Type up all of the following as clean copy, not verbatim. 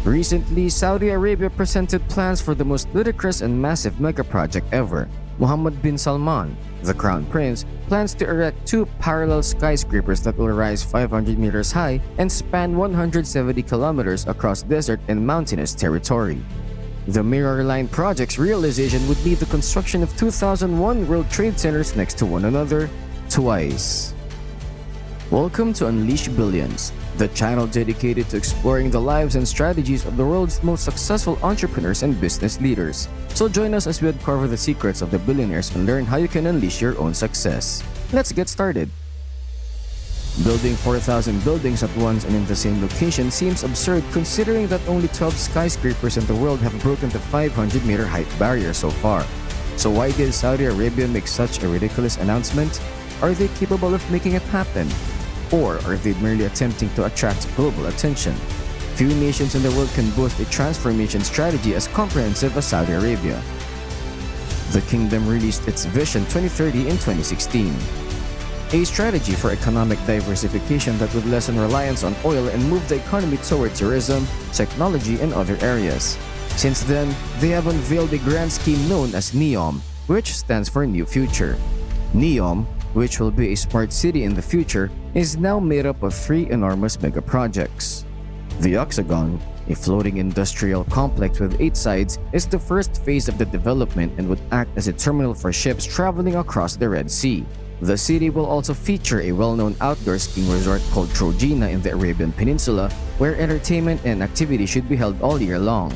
Recently, Saudi Arabia presented plans for the most ludicrous and massive mega project ever. Mohammed bin Salman, the crown prince, plans to erect two parallel skyscrapers that will rise 500 meters high and span 170 kilometers across desert and mountainous territory. The Mirror Line project's realization would need the construction of 2001 World Trade Centers next to one another twice. Welcome to Unleash Billions, the channel dedicated to exploring the lives and strategies of the world's most successful entrepreneurs and business leaders. So join us as we uncover the secrets of the billionaires and learn how you can unleash your own success. Let's get started. Building 4,000 buildings at once and in the same location seems absurd considering that only 12 skyscrapers in the world have broken the 500-meter height barrier so far. So why did Saudi Arabia make such a ridiculous announcement? Are they capable of making it happen? Or are they merely attempting to attract global attention? Few nations in the world can boast a transformation strategy as comprehensive as Saudi Arabia. The kingdom released its Vision 2030 in 2016, a strategy for economic diversification that would lessen reliance on oil and move the economy toward tourism, technology, and other areas. Since then, they have unveiled a grand scheme known as NEOM, which stands for New Future. NEOM, which will be a smart city in the future, is now made up of three enormous mega projects. The Oxagon, a floating industrial complex with 8 sides, is the first phase of the development and would act as a terminal for ships traveling across the Red Sea. The city will also feature a well-known outdoor skiing resort called Trojena in the Arabian Peninsula, where entertainment and activity should be held all year long.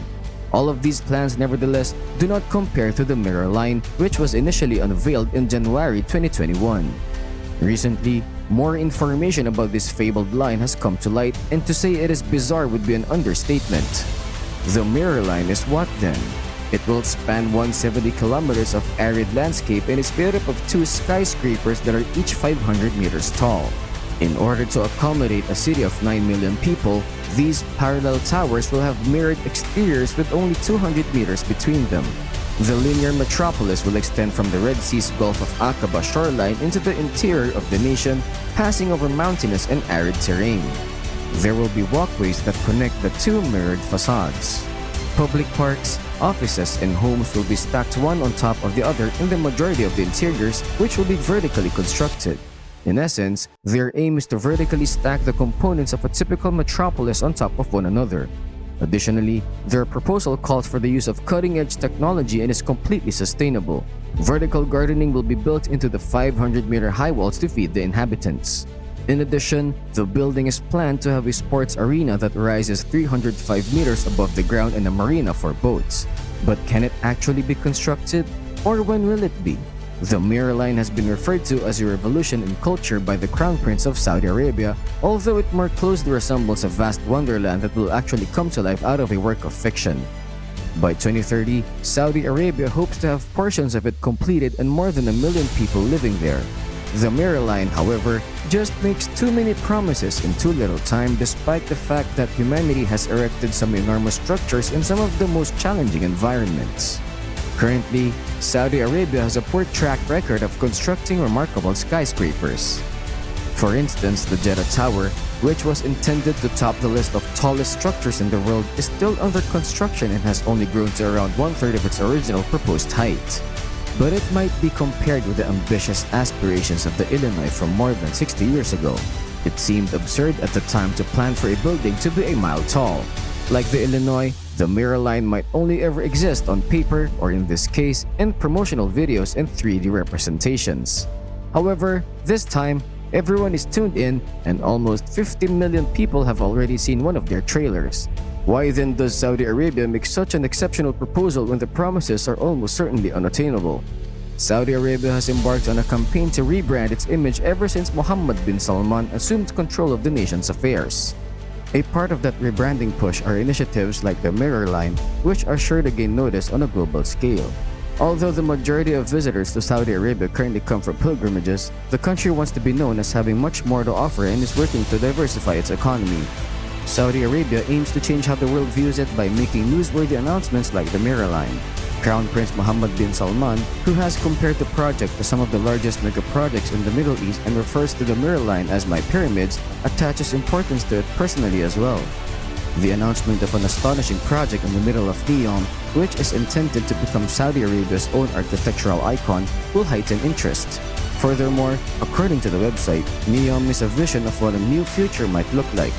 All of these plans, nevertheless, do not compare to the Mirror Line, which was initially unveiled in January 2021. Recently, more information about this fabled line has come to light, and to say it is bizarre would be an understatement. The Mirror Line is what then? It will span 170 kilometers of arid landscape and is made up of 2 skyscrapers that are each 500 meters tall. In order to accommodate a city of 9 million people, these parallel towers will have mirrored exteriors with only 200 meters between them. The linear metropolis will extend from the Red Sea's Gulf of Aqaba shoreline into the interior of the nation, passing over mountainous and arid terrain. There will be walkways that connect the 2 mirrored facades. Public parks, offices, and homes will be stacked one on top of the other in the majority of the interiors, which will be vertically constructed. In essence, their aim is to vertically stack the components of a typical metropolis on top of one another. Additionally, their proposal calls for the use of cutting-edge technology and is completely sustainable. Vertical gardening will be built into the 500-meter high walls to feed the inhabitants. In addition, the building is planned to have a sports arena that rises 305 meters above the ground and a marina for boats. But can it actually be constructed? Or when will it be? The Mirror Line has been referred to as a revolution in culture by the Crown Prince of Saudi Arabia, although it more closely resembles a vast wonderland that will actually come to life out of a work of fiction. By 2030, Saudi Arabia hopes to have portions of it completed and more than 1 million people living there. The Mirror Line, however, just makes too many promises in too little time, despite the fact that humanity has erected some enormous structures in some of the most challenging environments. Currently, Saudi Arabia has a poor track record of constructing remarkable skyscrapers. For instance, the Jeddah Tower, which was intended to top the list of tallest structures in the world, is still under construction and has only grown to around 1/3 of its original proposed height. But it might be compared with the ambitious aspirations of the Illinois from more than 60 years ago. It seemed absurd at the time to plan for a building to be a mile tall. Like the Illinois, the Mirror Line might only ever exist on paper or, in this case, in promotional videos and 3D representations. However, this time, everyone is tuned in and almost 50 million people have already seen one of their trailers. Why then does Saudi Arabia make such an exceptional proposal when the promises are almost certainly unattainable? Saudi Arabia has embarked on a campaign to rebrand its image ever since Mohammed bin Salman assumed control of the nation's affairs. A part of that rebranding push are initiatives like the Mirror Line, which are sure to gain notice on a global scale. Although the majority of visitors to Saudi Arabia currently come for pilgrimages, the country wants to be known as having much more to offer and is working to diversify its economy. Saudi Arabia aims to change how the world views it by making newsworthy announcements like the Mirror Line. Crown Prince Mohammed bin Salman, who has compared the project to some of the largest mega projects in the Middle East and refers to the Mirror Line as my pyramids, attaches importance to it personally as well. The announcement of an astonishing project in the middle of Neom, which is intended to become Saudi Arabia's own architectural icon, will heighten interest. Furthermore, according to the website, Neom is a vision of what a new future might look like.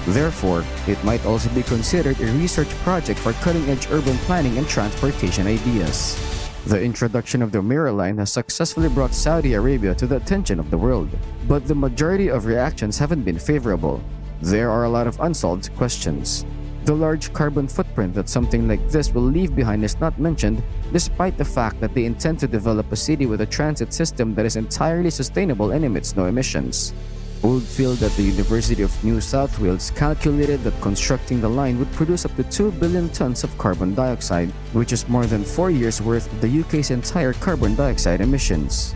Therefore, it might also be considered a research project for cutting-edge urban planning and transportation ideas. The introduction of the Mirror Line has successfully brought Saudi Arabia to the attention of the world, but the majority of reactions haven't been favorable. There are a lot of unsolved questions. The large carbon footprint that something like this will leave behind is not mentioned, despite the fact that they intend to develop a city with a transit system that is entirely sustainable and emits no emissions. Oldfield at the University of New South Wales calculated that constructing the line would produce up to 2 billion tons of carbon dioxide, which is more than 4 years' worth of the UK's entire carbon dioxide emissions.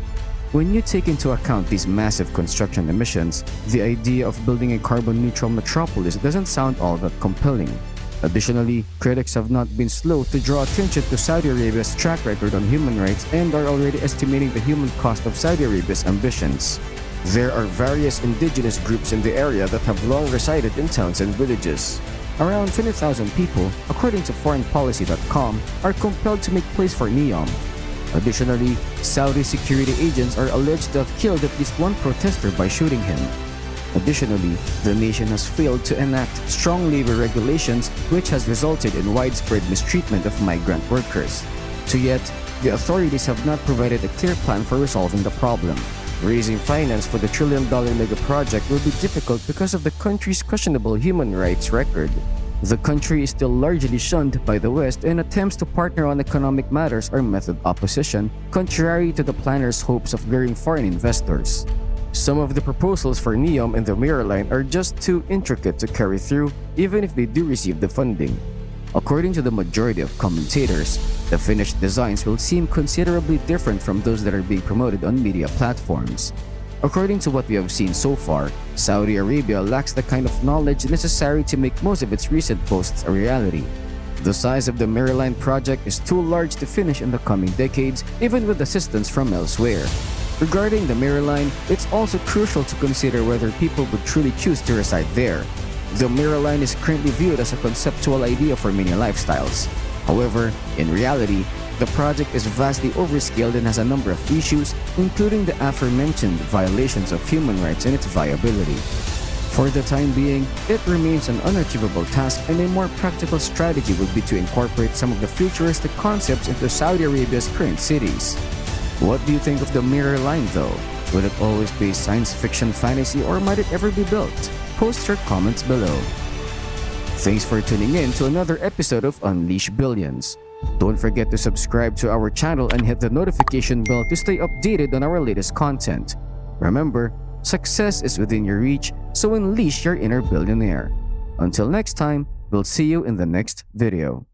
When you take into account these massive construction emissions, the idea of building a carbon-neutral metropolis doesn't sound all that compelling. Additionally, critics have not been slow to draw attention to Saudi Arabia's track record on human rights and are already estimating the human cost of Saudi Arabia's ambitions. There are various indigenous groups in the area that have long resided in towns and villages. Around 20,000 people, according to foreignpolicy.com, are compelled to make place for Neom. Additionally, Saudi security agents are alleged to have killed at least one protester by shooting him. Additionally, the nation has failed to enact strong labor regulations, which has resulted in widespread mistreatment of migrant workers. To yet, the authorities have not provided a clear plan for resolving the problem. Raising finance for the trillion-dollar mega project will be difficult because of the country's questionable human rights record. The country is still largely shunned by the West, and attempts to partner on economic matters are met with opposition, contrary to the planners' hopes of luring foreign investors. Some of the proposals for Neom and the Mirror Line are just too intricate to carry through, even if they do receive the funding. According to the majority of commentators, the finished designs will seem considerably different from those that are being promoted on media platforms. According to what we have seen so far, Saudi Arabia lacks the kind of knowledge necessary to make most of its recent posts a reality. The size of the Mirror Line project is too large to finish in the coming decades, even with assistance from elsewhere. Regarding the Mirror Line, it's also crucial to consider whether people would truly choose to reside there. The Mirror Line is currently viewed as a conceptual idea for many lifestyles. However, in reality, the project is vastly overscaled and has a number of issues, including the aforementioned violations of human rights and its viability. For the time being, it remains an unachievable task, and a more practical strategy would be to incorporate some of the futuristic concepts into Saudi Arabia's current cities. What do you think of the Mirror Line though? Will it always be science fiction fantasy, or might it ever be built? Post your comments below. Thanks for tuning in to another episode of Unleash Billions. Don't forget to subscribe to our channel and hit the notification bell to stay updated on our latest content. Remember, success is within your reach, so unleash your inner billionaire. Until next time, we'll see you in the next video.